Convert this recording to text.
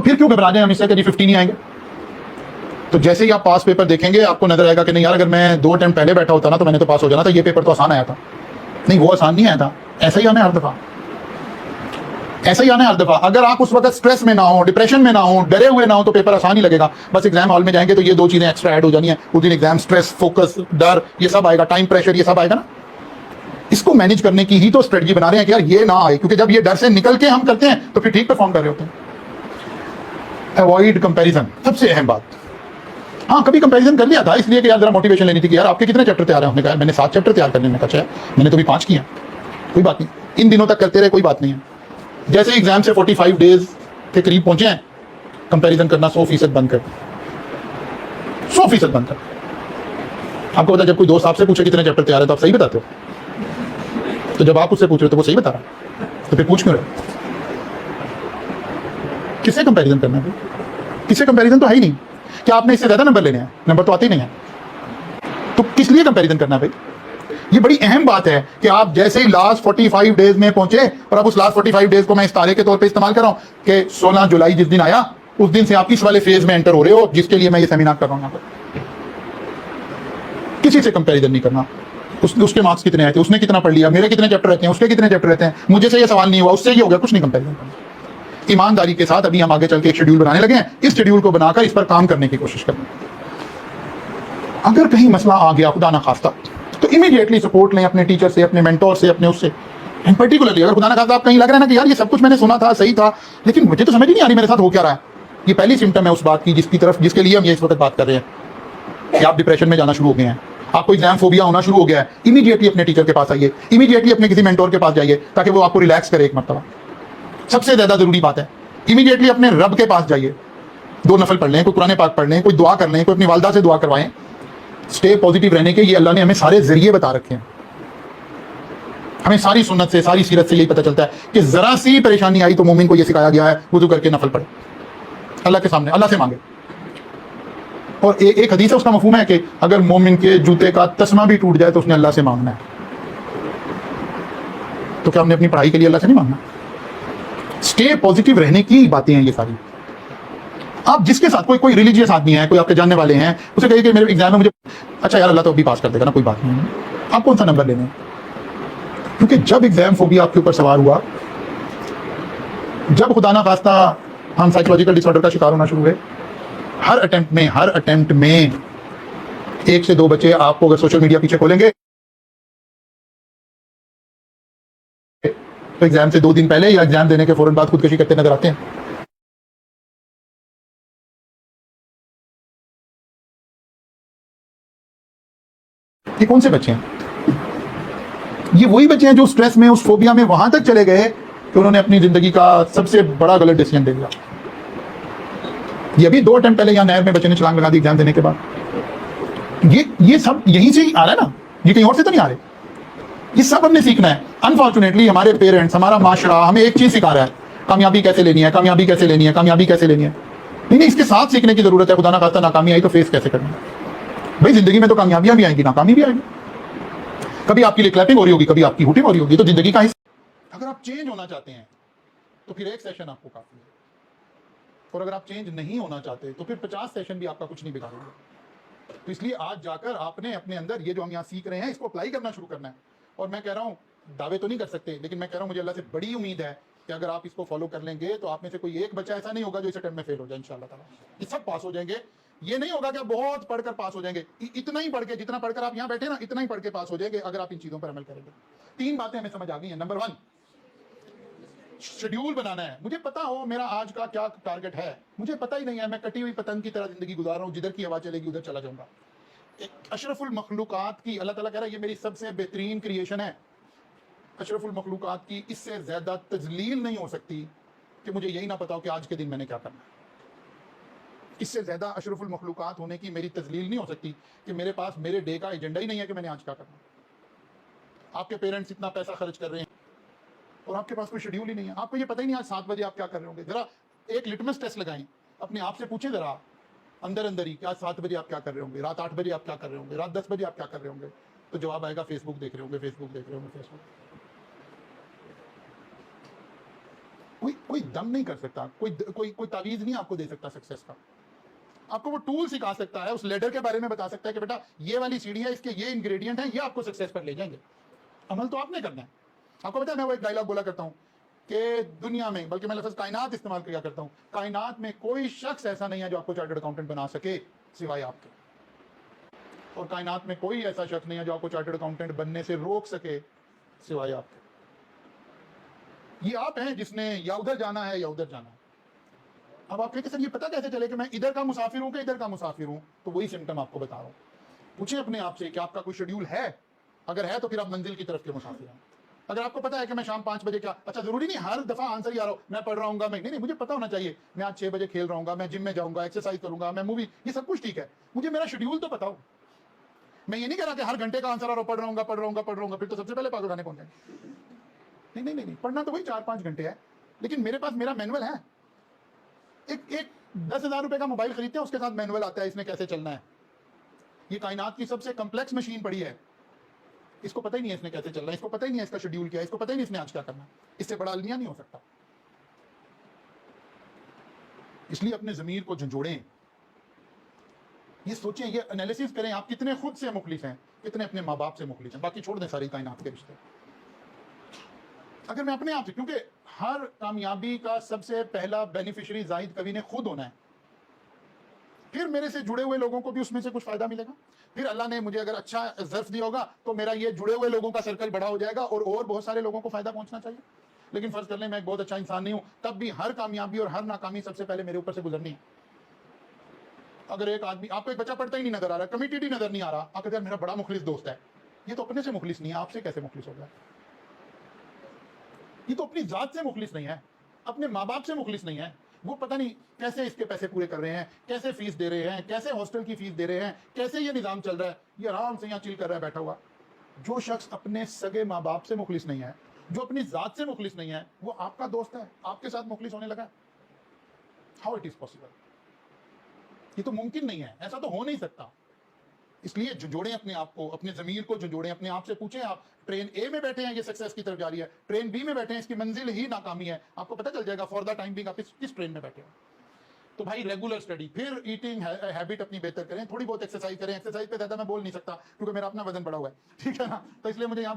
फिर क्यों घबरा जाए हम इससे कि जी 50 नहीं आएंगे। तो जैसे ही आप पास पेपर देखेंगे आपको नजर आएगा कि नहीं यार, अगर मैं 2 अटेम्प्ट पहले बैठा होता ना तो मैंने तो पास हो जाना था, ये पेपर तो आसान आया था। नहीं, वो आसान नहीं आया था, ऐसा ही आना है हर दफा, ऐसा ही आना है हर दफा। अगर आप उस वक्त स्ट्रेस में ना हो, डिप्रेशन में ना हो, डरे हुए ना हो, तो पेपर आसान ही लगेगा। बस एग्जाम हॉल में जाएंगे तो ये 2 चीजें एक्स्ट्रा ऐड हो जानी है उस दिन। एग्जाम स्ट्रेस, फोकस, डर, ये सब आएगा, टाइम प्रेशर, ये सब आएगा ना। इसको मैनेज करने की ही तो स्ट्रेटजी बना रहे हैं कि यार ये ना आए, क्योंकि जब ये डर से निकल के हम करते हैं तो फिर ठीक परफॉर्म कर रहे होते हैं। अवॉइड कंपैरिजन, सबसे अहम बात। हाँ, कभी कंपैरिजन कर लिया था इसलिए कि यार जरा मोटिवेशन लेनी थी कि यार आपके कितने चैप्टर तैयार हैं। हमने कहा मैंने 7 चैप्टर तैयार करने में, कहा मैंने तो भी 5 किए, कोई बात नहीं, इन दिनों तक करते रहे, कोई बात नहीं है। जैसे एग्जाम से 45 डेज के करीब पहुंचे हैं, कंपैरिजन करना 100% बंद कर, 100% बंद कर। आपको पता, जब कोई दोस्त आपसे पूछे कितने चैप्टर तैयार है तो आप सही बताते हो, तो जब आप उससे पूछ रहे हो तो वो सही बता रहा है, तो फिर पूछ क्यों रहे? किससे कंपैरिजन करना है? किससे कंपैरिजन तो है ही नहीं। क्या आपने इससे ज्यादा नंबर लेने हैं? नंबर तो आते ही नहीं है, तो किस लिए कंपैरिजन करना है भाई? ये बड़ी अहम बात है कि आप जैसे ही लास्ट 45 डेज में पहुंचे, और अब उस लास्ट 45 डेज को मैं इस तारीख के तौर पे इस्तेमाल कर रहा हूं कि 16 जुलाई जिस दिन आया उस दिन से आप इस वाले फेज में एंटर हो रहे हो जिसके लिए मैं ये सेमिनार कर रहा हूं यहाँ पर। किसी से कंपैरिजन नहीं करना। उसके मार्क्स कितने आए थे, उसने कितना पढ़ लिया, मेरे कितने चैप्टर रहते हैं, उसके कितने चैप्टर रहते हैं, मुझे से ये सवाल नहीं हुआ, उससे ये हो गया, कुछ नहीं कंपैरिजन करना। ईमानदारी के साथ अभी हम आगे चल के एक शेड्यूल बनाने लगे हैं, इस शेड्यूल को बनाकर इस पर काम करने की कोशिश करना। अगर कहीं मसला आ गया खुदा ना खास्ता, तो इमीडिएटली सपोर्ट लें अपने टीचर से, अपने मेंटोर से, अपने उससे। एंड पर्टिकुलरली अगर खुदा ना खास्ता आप कहीं लग रहा है ना कि यार ये सब कुछ मैंने सुना था, सही था, लेकिन मुझे तो समझ ही नहीं आ रही मेरे साथ हो क्या रहा है, ये पहली सिम्टम है उस बात की जिसके लिए हम ये इस वक्त बात कर रहे हैं कि आप डिप्रेशन में जाना शुरू हो गए हैं, आपको एग्जाम फोबिया होना शुरू हो गया है। इमीडिएटली अपने टीचर के पास आइए, इमीडिएटली अपने किसी मेंटोर के पास जाइए ताकि वो आपको रिलैक्स करे। एक मरतबा सबसे ज्यादा जरूरी बात है, इमीडिएटली अपने रब के पास जाइए, 2 नफल पढ़ लें, कोई कुरान पाक पढ़ लें, कोई दुआ कर लें, कोई अपनी वालदा से दुआ करवाएं। स्टे पॉजिटिव रहने के ये अल्लाह ने हमें सारे जरिए बता रखे हैं। हमें सारी सुन्नत से, सारी सीरत से यही पता चलता है कि जरा सी परेशानी आई तो मोमिन को यह सिखाया गया है वुजू करके नफल पढ़े, अल्लाह के सामने, अल्लाह से मांगे। और एक हदीस है, उसका मफहूम है कि अगर मोमिन के जूते का तस्मा भी टूट जाए तो उसने अल्लाह से मांगना है। तो क्या हमने अपनी पढ़ाई के लिए अल्लाह से नहीं मांगना? स्टे पॉजिटिव रहने की बातें हैं ये सारी। आप जिसके साथ कोई रिलीजियस आदमी है, कोई आपके जानने वाले हैं, उसे कहिए कि मेरे एग्जाम में मुझे, अच्छा यार अल्लाह तो अभी पास कर देगा ना, कोई बात नहीं, आप कौन सा नंबर लेने? क्योंकि जब एग्जाम फोबिया आपके ऊपर सवार हुआ, जब खुदा ना खास्ता हम साइकोलॉजिकल डिसऑर्डर का शिकार होना शुरू हुए, हर अटेम्प्ट में 1 से 2 बच्चे आपको अगर सोशल मीडिया पीछे खोलेंगे तो एग्जाम से 2 दिन पहले या एग्जाम देने के फौरन बाद खुदकुशी करते नजर आते हैं। ये कौन से बच्चे हैं? ये वही बच्चे हैं जो स्ट्रेस में, उस फोबिया में वहां तक चले गए कि उन्होंने अपनी जिंदगी का सबसे बड़ा गलत डिसीजन ले लिया। ये अभी 2 अटेम्प्ट पहले यहाँ नहर में बच्चे ने छलांग लगा दी एग्जाम देने के बाद। ये सब यहीं से ही आ रहा है ना, ये कहीं और से तो नहीं आ रहे। ये सब हमने सीखना है। अनफॉर्चुनेटली हमारे पेरेंट्स, हमारा माशरा हमें एक चीज सिखा रहा है, कामयाबी कैसे लेनी है, कामयाबी कैसे लेनी है, कामयाबी कैसे लेनी है। नहीं, इसके साथ सीखने की जरूरत है, खुदा ना खास्ता नाकामी आई तो फेस कैसे करनी है। भाई जिंदगी में तो कामयाबियां भी आएंगी, नाकामी भी आएगी। कभी आपके लिए क्लैपिंग हो रही होगी, कभी आपकी हुटिंग हो रही होगी, तो जिंदगी का हिस्सा। अगर आप चेंज होना चाहते हैं तो फिर 1 सेशन आपको काफी है, और अगर आप चेंज नहीं होना चाहते तो फिर 50 सेशन भी आपका कुछ नहीं बिगाड़ेंगे। तो इसलिए आज जाकर आपने अपने अंदर ये जो हम यहाँ सीख रहे हैं इसको अप्लाई करना शुरू करना है। और मैं कह रहा हूँ, दावे तो नहीं कर सकते, लेकिन मैं कह रहा हूँ मुझे अल्लाह से बड़ी उम्मीद है कि अगर आप इसको फॉलो कर लेंगे तो आप में से कोई एक बच्चा ऐसा नहीं होगा जो इस अटेम्प्ट में फेल हो जाए। इंशाल्लाह ताला ये सब पास हो जाएंगे। ये नहीं होगा कि आप बहुत पढ़कर पास हो जाएंगे, इतना ही पढ़ के, जितना पढ़कर आप यहाँ बैठे ना, इतना ही पढ़ के पास हो जाएंगे अगर आप इन चीजों पर अमल करेंगे। 3 बातें हमें समझ आ गई हैं। नंबर 1, शेड्यूल बनाना है। मुझे पता हो मेरा आज का क्या टारगेट है, मुझे पता ही नहीं है, मैं कटी हुई पतंग की तरह जिंदगी गुजार रहा हूँ, जिधर की हवा चलेगी उधर चला जाऊंगा। एक अशरफुल मखलूकात की, अल्लाह ताला कह रहा है ये मेरी सबसे बेहतरीन क्रिएशन है। अशरफुल मखलूकात की इससे ज्यादा तजलील नहीं हो सकती कि मुझे यही ना पता हो कि आज के दिन मैंने क्या करना है। इससे ज्यादा अशरफुल मखलूकात होने की मेरी तजलील नहीं हो सकती कि मेरे पास मेरे डे का एजेंडा ही नहीं है कि मैंने आज क्या करना है। आपके पेरेंट्स इतना पैसा खर्च कर रहे हैं और आपके पास कोई शेड्यूल ही नहीं है। आपको ये पता ही नहीं आज 7 बजे आप क्या कर रहे होंगे। जरा एक लिटमस टेस्ट लगाएं, अपने आप से पूछें जरा अंदर अंदर ही कि आज 7 बजे आप क्या कर रहे होंगे, रात 8 बजे आप क्या कर रहे होंगे, रात 10 बजे आप क्या कर रहे होंगे। तो जवाब आएगा फेसबुक देख रहे होंगे, फेसबुक देख रहे होंगे, फेसबुक। कोई दम नहीं कर सकता, कोई तावीज नहीं आपको दे सकता सक्सेस का। आपको वो टूल सिखा सकता है, उस लेडर के बारे में बता सकता है कि बेटा ये वाली सीढ़ी है, इसके ये इंग्रेडिएंट है, ये आपको सक्सेस पर ले जाएंगे। अमल तो आपने करना है। आपको पता है, मैं वो एक डायलॉग बोला करता हूं कि दुनिया में, बल्कि मैं लफ्ज़ कायनात इस्तेमाल किया करता हूं, कायनात में कोई शख्स ऐसा नहीं है जो आपको चार्टर्ड अकाउंटेंट बना सके सिवाय आपके, और कायनात में कोई ऐसा शख्स नहीं है जो आपको चार्टर्ड अकाउंटेंट बनने से रोक सके सिवाय आपके। ये आप हैं जिसने या उधर जाना है या उधर जाना है। अब आप कहते सर ये पता कैसे चले कि मैं इधर का मुसाफिर हूं कि इधर का मुसाफिर हूं? तो वही सिम्टम आपको बता रहा हूं। पूछिए अपने आप से कि आपका कोई शेड्यूल है। अगर है तो फिर आप मंजिल की तरफ के मुसाफिर हैं। अगर आपको पता है कि मैं शाम 5 बजे क्या, अच्छा जरूरी नहीं हर दफा आंसर ही आ रहा हूं मैं पढ़ रहा हूँ, मैं नहीं, मुझे पता होना चाहिए मैं आज 6 बजे खेल रहा हूँ, मैं जिम में जाऊंगा, एक्सरसाइज करूंगा, मैं मूवी, ये सब कुछ ठीक है, मुझे मेरा शेड्यूल तो पता हो। मैं ये नहीं कह रहा कि हर घंटे का आंसर आ रहा पढ़ रहा हूँ, फिर तो सबसे पहले पागल खाने पहुंचे। नहीं, पढ़ना तो वही 4-5 घंटे है, लेकिन मेरे पास मेरा मैनुअल है। एक 10,000 रुपए का मोबाइल खरीदते हैं, उसके साथ मैनुअल आता है इसमें कैसे चलना है। ये कायनात की सबसे कॉम्प्लेक्स मशीन पड़ी है, इसको पता ही नहीं है इसने कैसे चलना है, इसको पता ही नहीं है इसका शेड्यूल क्या है, इसको पता ही नहीं इसने आज क्या करना है। इससे बड़ा अलमिया नहीं हो सकता। इसलिए अपने ज़मीर को झंझोड़ें, ये सोचें, ये एनालिसिस करें आप कितने खुद से मुखलिस हैं, कितने अपने माँ बाप से मुखलिस हैं। बाकी छोड़ दें सारी कायनात के रिश्ते। अगर मैं अपने आप से, क्योंकि हर कामयाबी का सबसे पहला बेनिफिशियरी जाहिद कवि ने खुद होना है, फिर मेरे से जुड़े हुए लोगों को भी उसमें से कुछ फायदा मिलेगा, फिर अल्लाह ने मुझे अगर अच्छा ज़र्फ दिया होगा तो मेरा ये जुड़े हुए लोगों का सर्कल बड़ा हो जाएगा और बहुत सारे लोगों को फायदा पहुंचना चाहिए। लेकिन फर्ज कर लें मैं एक बहुत अच्छा इंसान नहीं हूं, तब भी हर कामयाबी और हर नाकामी सबसे पहले मेरे ऊपर से गुजरनी है। अगर एक आदमी, आपको एक बच्चा पढ़ता ही नहीं नजर आ रहा, कमिटेड ही नजर नहीं आ रहा, आप कहते हैं मेरा बड़ा मुखलिस दोस्त है, ये तो अपने से मुखलिस नहीं है, आपसे कैसे मुखलिस हो गया? ये तो अपनी जात से मुखलिस नहीं है, अपने माँ बाप से मुखलिस नहीं है। वो पता नहीं कैसे इसके पैसे पूरे कर रहे हैं, कैसे फीस दे रहे हैं, कैसे हॉस्टल की फीस दे रहे हैं, कैसे ये निज़ाम चल रहा है, ये आराम से यहाँ चिल कर रहा है बैठा हुआ। जो शख्स अपने सगे माँ बाप से मुखलिस नहीं है, जो अपनी जात से मुखलिस नहीं है, वो आपका दोस्त है, आपके साथ मुखलिस होने लगा। How it is possible? ये तो मुमकिन नहीं है, ऐसा तो हो नहीं सकता। इसलिए झंझोड़ें अपने आप को, अपने ज़मीर को झंझोड़ें, अपने आप से पूछें, आप ट्रेन ए में बैठे हैं, ये सक्सेस की तरफ जा रही है, ट्रेन बी में बैठे हैं, इसकी मंजिल ही नाकामी है, आपको पता चल जाएगा फॉर द टाइम बिंग आप किस ट्रेन में बैठे हो। तो भाई रेगुलर स्टडी, फिर ईटिंग हैबिट अपनी बेहतर करें, थोड़ी बहुत एक्सरसाइज करें। एक्सरसाइज पे ज़्यादा मैं बोल नहीं सकता क्योंकि मेरा अपना वजन बढ़ा हुआ है, ठीक है ना, तो इसलिए मुझे यहाँ